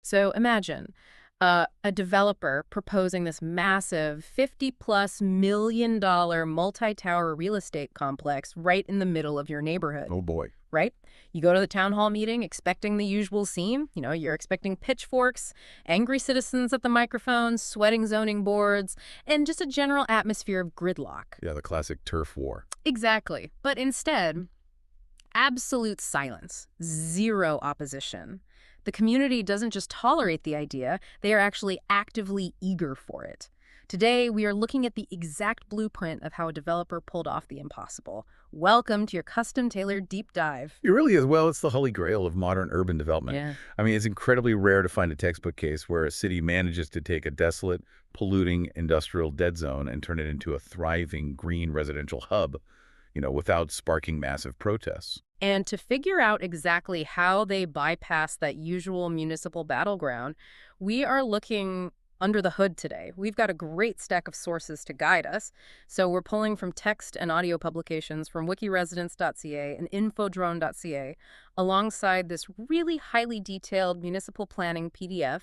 So imagine a developer proposing this massive $50+ million multi-tower real estate complex right in the middle of your neighborhood, Oh boy. right? You go to the town hall meeting expecting the usual scene. You're expecting pitchforks, angry citizens at the microphones, sweating zoning boards, and just a general atmosphere of gridlock. Yeah, the classic turf war. Exactly. But instead, absolute silence, zero opposition. The community doesn't just tolerate the idea, they are actually actively eager for it. Today, we are looking at the exact blueprint of how a developer pulled off the impossible. Welcome to your custom-tailored deep dive. It really is. Well, it's the holy grail of modern urban development. Yeah. I mean, it's incredibly rare to find a textbook case where a city manages to take a desolate, polluting industrial dead zone and turn it into a thriving green residential hub, without sparking massive protests. And to figure out exactly how they bypass that usual municipal battleground, we are looking under the hood today. We've got a great stack of sources to guide us. So we're pulling from text and audio publications from wikiresidence.ca and infodrone.ca, alongside this really highly detailed municipal planning PDF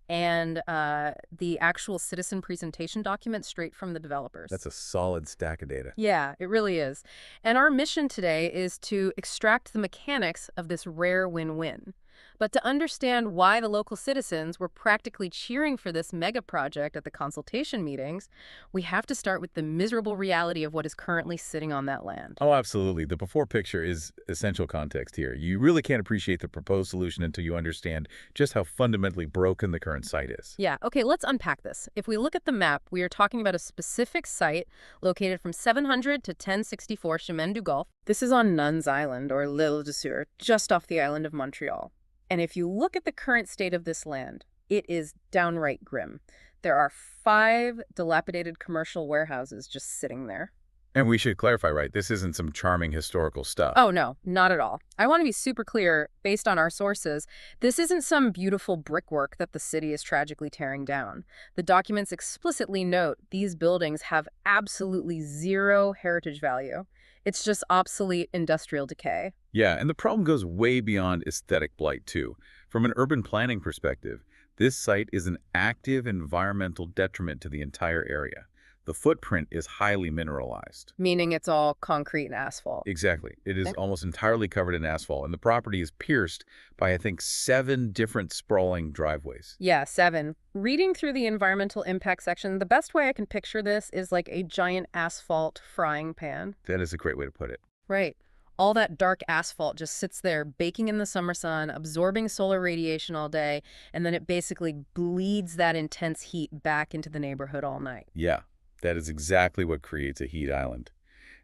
and the actual citizen presentation document straight from the developers. That's a solid stack of data. Yeah, it really is. And our mission today is to extract the mechanics of this rare win-win. But to understand why the local citizens were practically cheering for this mega project at the consultation meetings, we have to start with the miserable reality of what is currently sitting on that land. Oh, absolutely. The before picture is essential context here. You really can't appreciate the proposed solution until you understand just how fundamentally broken the current site is. Yeah, okay, let's unpack this. If we look at the map, we are talking about a specific site located from 700 to 1064 Chemin du Golf. This is on Nuns Island, or l'Île de Sur, just off the island of Montreal. And if you look at the current state of this land, it is downright grim. There are 5 dilapidated commercial warehouses just sitting there. And we should clarify, right? This isn't some charming historical stuff. Oh, no, not at all. I want to be super clear, based on our sources, this isn't some beautiful brickwork that the city is tragically tearing down. The documents explicitly note these buildings have absolutely zero heritage value. It's just obsolete industrial decay. Yeah, and the problem goes way beyond aesthetic blight, too. From an urban planning perspective, this site is an active environmental detriment to the entire area. The footprint is highly mineralized. Meaning it's all concrete and asphalt. Exactly. It is Okay. almost entirely covered in asphalt, and the property is pierced by, I think, 7 different sprawling driveways. Yeah, 7. Reading through the environmental impact section, the best way I can picture this is like a giant asphalt frying pan. That is a great way to put it. Right. All that dark asphalt just sits there baking in the summer sun, absorbing solar radiation all day, and then it basically bleeds that intense heat back into the neighborhood all night. Yeah, that is exactly what creates a heat island.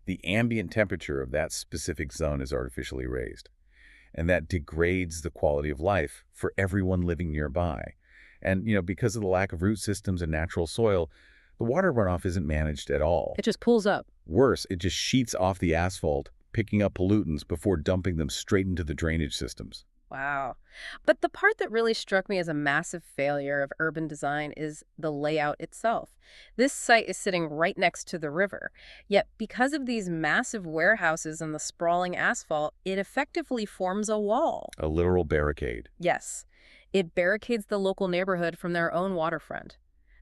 The ambient temperature of that specific zone is artificially raised, and that degrades the quality of life for everyone living nearby. And, because of the lack of root systems and natural soil, the water runoff isn't managed at all. It just pulls up. Worse, it just sheets off the asphalt, picking up pollutants before dumping them straight into the drainage systems. Wow. But the part that really struck me as a massive failure of urban design is the layout itself. This site is sitting right next to the river. Yet, because of these massive warehouses and the sprawling asphalt, it effectively forms a wall. A literal barricade. Yes, it barricades the local neighborhood from their own waterfront.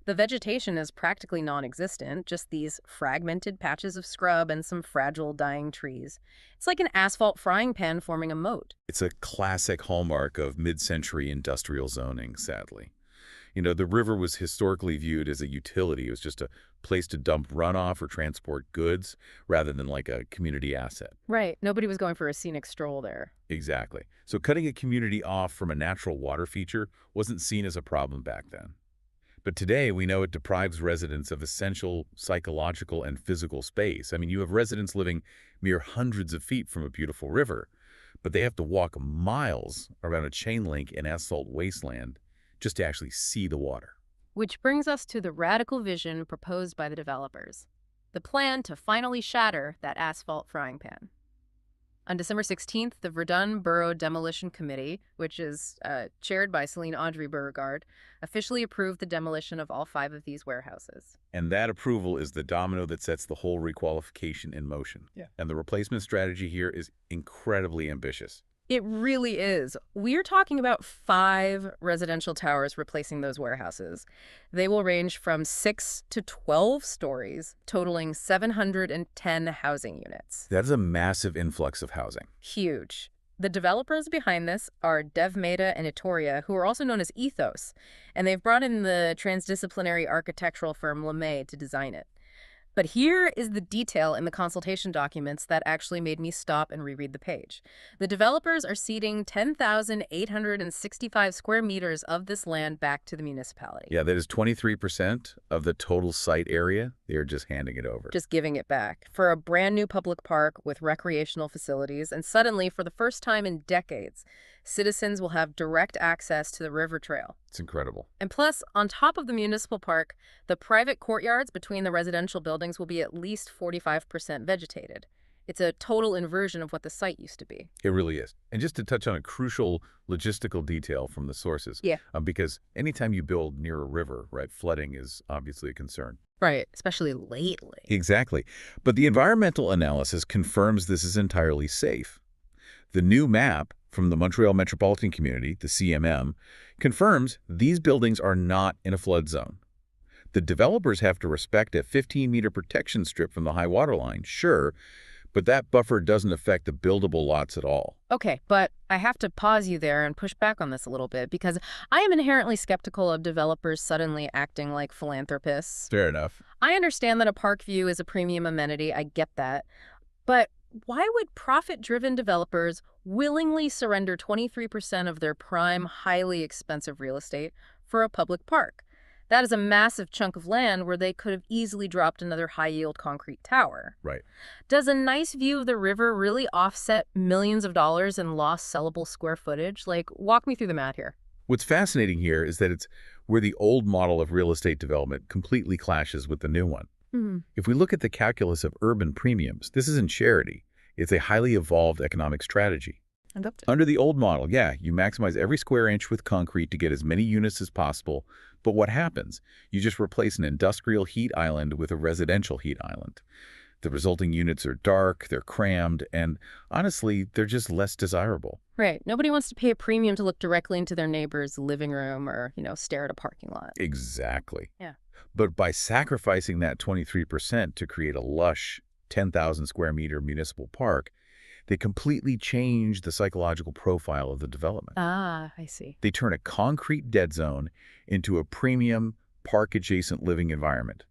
The vegetation is practically non-existent, just these fragmented patches of scrub and some fragile dying trees. It's like an asphalt frying pan forming a moat. It's a classic hallmark of mid-century industrial zoning, sadly. The river was historically viewed as a utility. It was just a place to dump runoff or transport goods rather than like a community asset. Right, nobody was going for a scenic stroll there. Exactly. So cutting a community off from a natural water feature wasn't seen as a problem back then. But today, we know it deprives residents of essential psychological and physical space. I mean, you have residents living mere hundreds of feet from a beautiful river, but they have to walk miles around a chain link in asphalt wasteland just to actually see the water. Which brings us to the radical vision proposed by the developers. The plan to finally shatter that asphalt frying pan. On December 16th, the Verdun Borough Demolition Committee, which is chaired by Celine Audrey Beauregard, officially approved the demolition of all 5 of these warehouses. And that approval is the domino that sets the whole requalification in motion. Yeah. And the replacement strategy here is incredibly ambitious. It really is. We're talking about 5 residential towers replacing those warehouses. They will range from 6 to 12 stories, totaling 710 housing units. That is a massive influx of housing. Huge. The developers behind this are DevMeta and Itoria, who are also known as Ethos, and they've brought in the transdisciplinary architectural firm LeMay to design it. But here is the detail in the consultation documents that actually made me stop and reread the page. The developers are ceding 10,865 square meters of this land back to the municipality. Yeah, that is 23% of the total site area. They're just handing it over. Just giving it back for a brand new public park with recreational facilities. And suddenly, for the first time in decades, citizens will have direct access to the river trail. It's incredible. And plus, on top of the municipal park, the private courtyards between the residential buildings will be at least 45% vegetated. It's a total inversion of what the site used to be. It really is. And just to touch on a crucial logistical detail from the sources. Yeah. Because anytime you build near a river, right, flooding is obviously a concern. Right, especially lately. Exactly. But the environmental analysis confirms this is entirely safe. The new map from the Montreal Metropolitan Community, the CMM, confirms these buildings are not in a flood zone. The developers have to respect a 15-meter protection strip from the high water line, sure, but that buffer doesn't affect the buildable lots at all. Okay, but I have to pause you there and push back on this a little bit because I am inherently skeptical of developers suddenly acting like philanthropists. Fair enough. I understand that a park view is a premium amenity, I get that, but why would profit-driven developers willingly surrender 23% of their prime, highly expensive real estate for a public park? That is a massive chunk of land where they could have easily dropped another high-yield concrete tower. Right. Does a nice view of the river really offset millions of dollars in lost sellable square footage? Like, walk me through the math here. What's fascinating here is that it's where the old model of real estate development completely clashes with the new one. If we look at the calculus of urban premiums, this isn't charity. It's a highly evolved economic strategy. Under the old model, yeah, you maximize every square inch with concrete to get as many units as possible. But what happens? You just replace an industrial heat island with a residential heat island. The resulting units are dark, they're crammed, and honestly, they're just less desirable. Right. Nobody wants to pay a premium to look directly into their neighbor's living room or, stare at a parking lot. Exactly. Yeah. But by sacrificing that 23% to create a lush 10,000 square meter municipal park, they completely change the psychological profile of the development. Ah, I see. They turn a concrete dead zone into a premium park-adjacent living environment.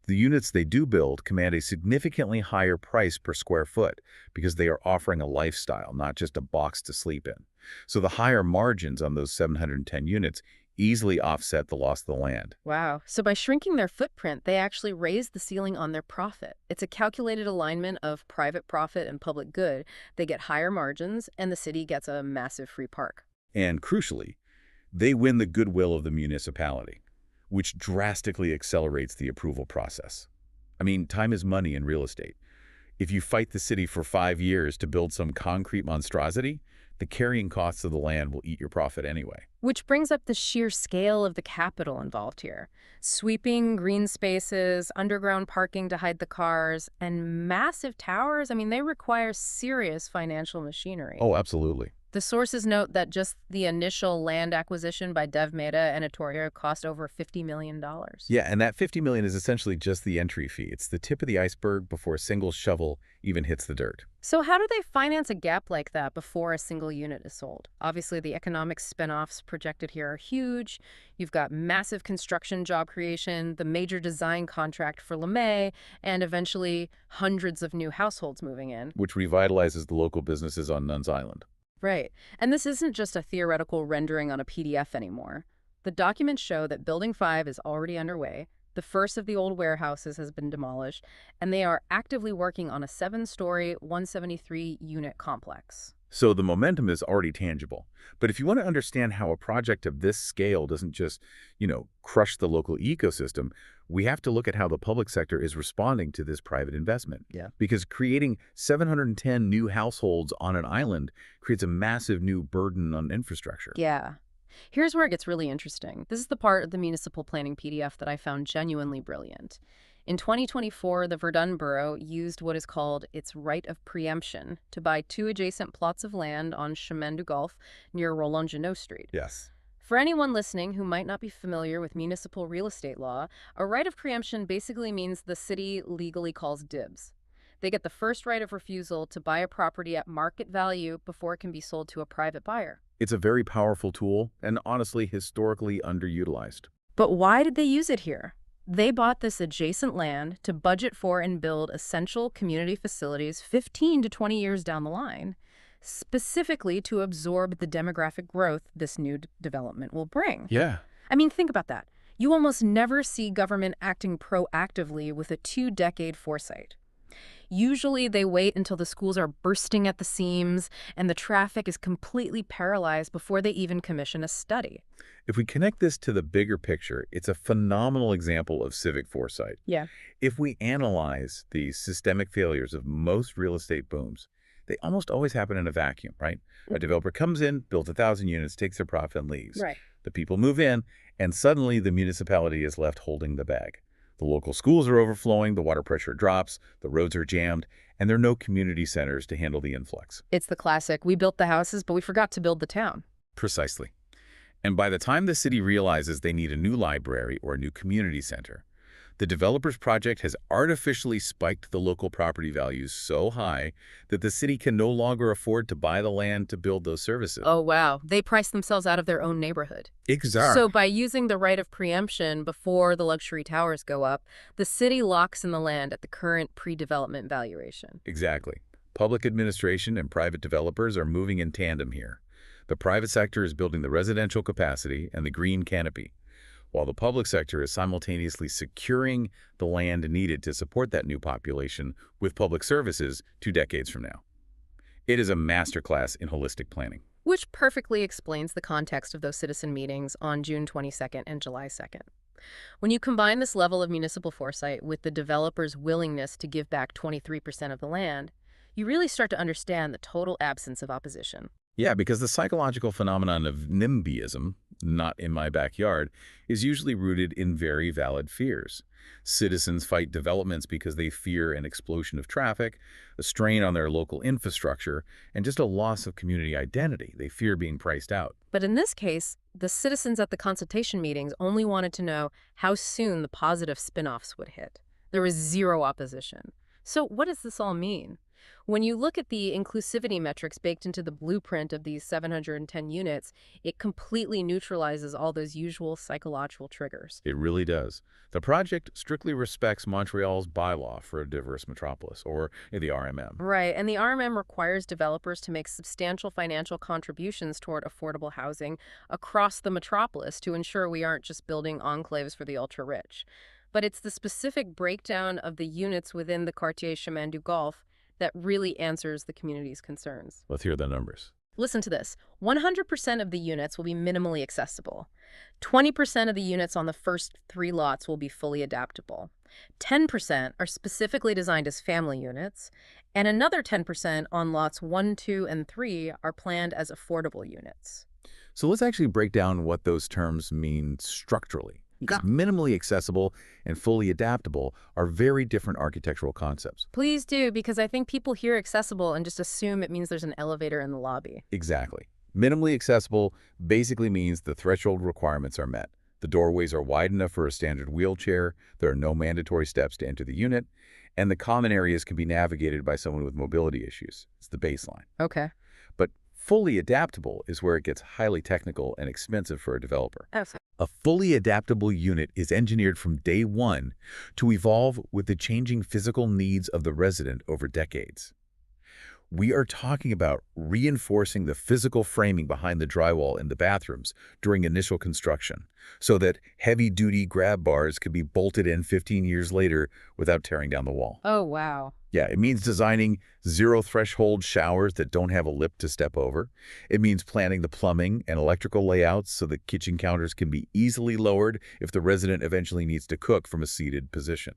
The units they do build command a significantly higher price per square foot because they are offering a lifestyle, not just a box to sleep in. So the higher margins on those 710 units easily offset the loss of the land. Wow. So by shrinking their footprint, they actually raise the ceiling on their profit. It's a calculated alignment of private profit and public good. They get higher margins, and the city gets a massive free park. And crucially, they win the goodwill of the municipality, which drastically accelerates the approval process. I mean, time is money in real estate. If you fight the city for 5 years to build some concrete monstrosity, the carrying costs of the land will eat your profit anyway. Which brings up the sheer scale of the capital involved here. Sweeping green spaces, underground parking to hide the cars, and massive towers. I mean, they require serious financial machinery. Oh, absolutely. The sources note that just the initial land acquisition by DevMeta and Itoria cost over $50 million. Yeah, and that $50 million is essentially just the entry fee. It's the tip of the iceberg before a single shovel even hits the dirt. So how do they finance a gap like that before a single unit is sold? Obviously, the economic spin-offs projected here are huge. You've got massive construction job creation, the major design contract for LeMay, and eventually hundreds of new households moving in. Which revitalizes the local businesses on Nuns Island. Right. And this isn't just a theoretical rendering on a PDF anymore. The documents show that Building 5 is already underway. The first of the old warehouses has been demolished, and they are actively working on a 7-story, 173-unit complex. So the momentum is already tangible. But if you want to understand how a project of this scale doesn't just, crush the local ecosystem, we have to look at how the public sector is responding to this private investment. Yeah. Because creating 710 new households on an island creates a massive new burden on infrastructure. Yeah. Here's where it gets really interesting. This is the part of the municipal planning PDF that I found genuinely brilliant. In 2024, the Verdun borough used what is called its right of preemption to buy two adjacent plots of land on Chemin du Golf near Roland-Janot Street. Yes. For anyone listening who might not be familiar with municipal real estate law, a right of preemption basically means the city legally calls dibs. They get the first right of refusal to buy a property at market value before it can be sold to a private buyer. It's a very powerful tool and honestly historically underutilized. But why did they use it here? They bought this adjacent land to budget for and build essential community facilities 15 to 20 years down the line, specifically to absorb the demographic growth this new development will bring. Yeah. I mean, think about that. You almost never see government acting proactively with a two-decade foresight. Usually they wait until the schools are bursting at the seams and the traffic is completely paralyzed before they even commission a study. If we connect this to the bigger picture, it's a phenomenal example of civic foresight. Yeah. If we analyze the systemic failures of most real estate booms, they almost always happen in a vacuum, right? A developer comes in, builds 1,000 units, takes their profit, and leaves. Right. The people move in, and suddenly the municipality is left holding the bag. The local schools are overflowing, the water pressure drops, the roads are jammed, and there are no community centers to handle the influx. It's the classic, we built the houses, but we forgot to build the town. Precisely. And by the time the city realizes they need a new library or a new community center, the developer's project has artificially spiked the local property values so high that the city can no longer afford to buy the land to build those services. Oh, wow. They priced themselves out of their own neighborhood. Exactly. So by using the right of preemption before the luxury towers go up, the city locks in the land at the current pre-development valuation. Exactly. Public administration and private developers are moving in tandem here. The private sector is building the residential capacity and the green canopy, while the public sector is simultaneously securing the land needed to support that new population with public services 2 decades from now. It is a masterclass in holistic planning. Which perfectly explains the context of those citizen meetings on June 22nd and July 2nd. When you combine this level of municipal foresight with the developer's willingness to give back 23% of the land, you really start to understand the total absence of opposition. Yeah, because the psychological phenomenon of NIMBYism, not in my backyard, is usually rooted in very valid fears. Citizens fight developments because they fear an explosion of traffic, a strain on their local infrastructure, and just a loss of community identity. They fear being priced out. But in this case, the citizens at the consultation meetings only wanted to know how soon the positive spin-offs would hit. There was zero opposition. So what does this all mean? When you look at the inclusivity metrics baked into the blueprint of these 710 units, it completely neutralizes all those usual psychological triggers. It really does. The project strictly respects Montreal's bylaw for a diverse metropolis, or the RMM. Right, and the RMM requires developers to make substantial financial contributions toward affordable housing across the metropolis to ensure we aren't just building enclaves for the ultra-rich. But it's the specific breakdown of the units within the Quartier Chemin du Golf that really answers the community's concerns. Let's hear the numbers. Listen to this. 100% of the units will be minimally accessible. 20% of the units on the first 3 lots will be fully adaptable. 10% are specifically designed as family units, and another 10% on lots 1, 2, and 3 are planned as affordable units. So let's actually break down what those terms mean structurally. Because minimally accessible and fully adaptable are very different architectural concepts. Please do, because I think people hear accessible and just assume it means there's an elevator in the lobby. Exactly. Minimally accessible basically means the threshold requirements are met. The doorways are wide enough for a standard wheelchair, there are no mandatory steps to enter the unit, and the common areas can be navigated by someone with mobility issues. It's the baseline. Okay. But fully adaptable is where it gets highly technical and expensive for a developer. Absolutely. A fully adaptable unit is engineered from day one to evolve with the changing physical needs of the resident over decades. We are talking about reinforcing the physical framing behind the drywall in the bathrooms during initial construction so that heavy-duty grab bars could be bolted in 15 years later without tearing down the wall. Oh, wow. Yeah, it means designing zero-threshold showers that don't have a lip to step over. It means planning the plumbing and electrical layouts so that kitchen counters can be easily lowered if the resident eventually needs to cook from a seated position.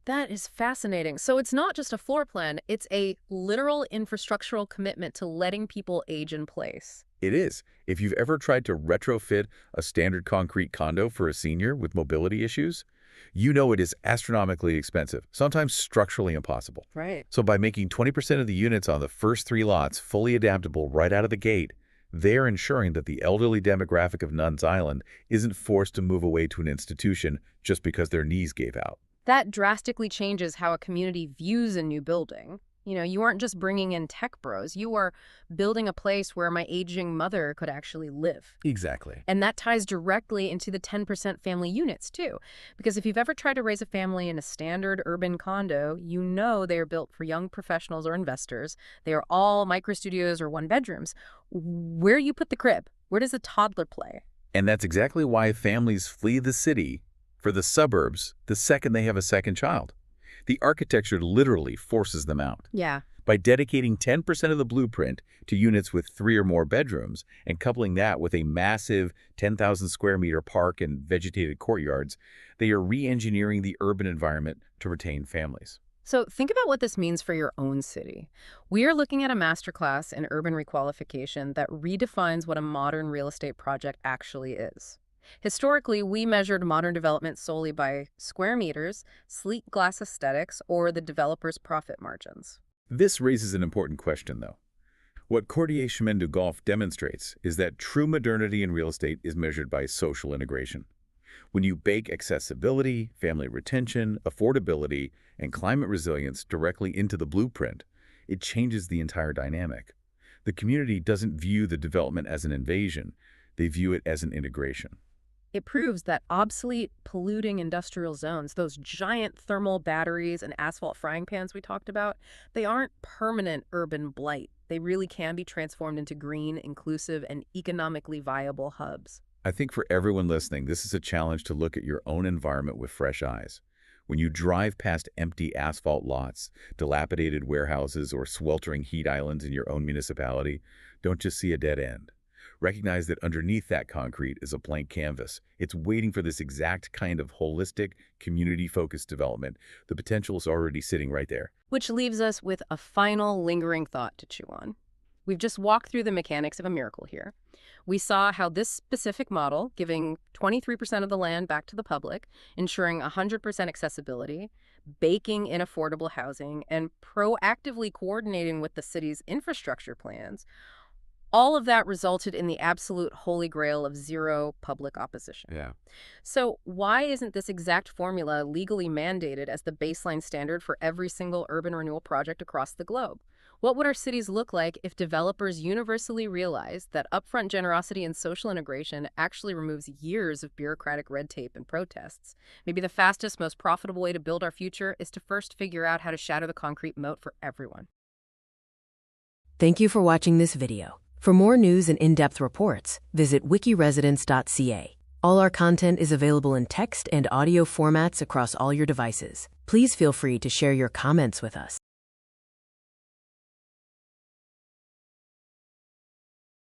That is fascinating. So it's not just a floor plan, it's a literal infrastructural commitment to letting people age in place. It is. If you've ever tried to retrofit a standard concrete condo for a senior with mobility issues, you know it is astronomically expensive, sometimes structurally impossible. Right. So by making 20% of the units on the first 3 lots fully adaptable right out of the gate, they're ensuring that the elderly demographic of Nuns Island isn't forced to move away to an institution just because their knees gave out. That drastically changes how a community views a new building. You aren't just bringing in tech bros. You are building a place where my aging mother could actually live. Exactly. And that ties directly into the 10% family units, too. Because if you've ever tried to raise a family in a standard urban condo, you know they are built for young professionals or investors. They are all micro-studios or one-bedrooms. Where you put the crib? Where does a toddler play? And that's exactly why families flee the city for the suburbs the second they have a second child. The architecture literally forces them out. Yeah. By dedicating 10% of the blueprint to units with 3 or more bedrooms and coupling that with a massive 10,000 square meter park and vegetated courtyards, they are re-engineering the urban environment to retain families. So think about what this means for your own city. We are looking at a masterclass in urban requalification that redefines what a modern real estate project actually is. Historically, we measured modern development solely by square meters, sleek glass aesthetics, or the developer's profit margins. This raises an important question, though. What Chemin du Golf demonstrates is that true modernity in real estate is measured by social integration. When you bake accessibility, family retention, affordability, and climate resilience directly into the blueprint, it changes the entire dynamic. The community doesn't view the development as an invasion. They view it as an integration. It proves that obsolete, polluting industrial zones, those giant thermal batteries and asphalt frying pans we talked about, they aren't permanent urban blight. They really can be transformed into green, inclusive, and economically viable hubs. I think for everyone listening, this is a challenge to look at your own environment with fresh eyes. When you drive past empty asphalt lots, dilapidated warehouses, or sweltering heat islands in your own municipality, don't just see a dead end. Recognize that underneath that concrete is a blank canvas. It's waiting for this exact kind of holistic, community-focused development. The potential is already sitting right there. Which leaves us with a final lingering thought to chew on. We've just walked through the mechanics of a miracle here. We saw how this specific model, giving 23% of the land back to the public, ensuring 100% accessibility, baking in affordable housing, and proactively coordinating with the city's infrastructure plans, all of that resulted in the absolute holy grail of zero public opposition. Yeah. So why isn't this exact formula legally mandated as the baseline standard for every single urban renewal project across the globe? What would our cities look like if developers universally realized that upfront generosity and social integration actually removes years of bureaucratic red tape and protests? Maybe the fastest, most profitable way to build our future is to first figure out how to shatter the concrete moat for everyone. Thank you for watching this video. For more news and in-depth reports, visit wikiresidence.ca. All our content is available in text and audio formats across all your devices. Please feel free to share your comments with us.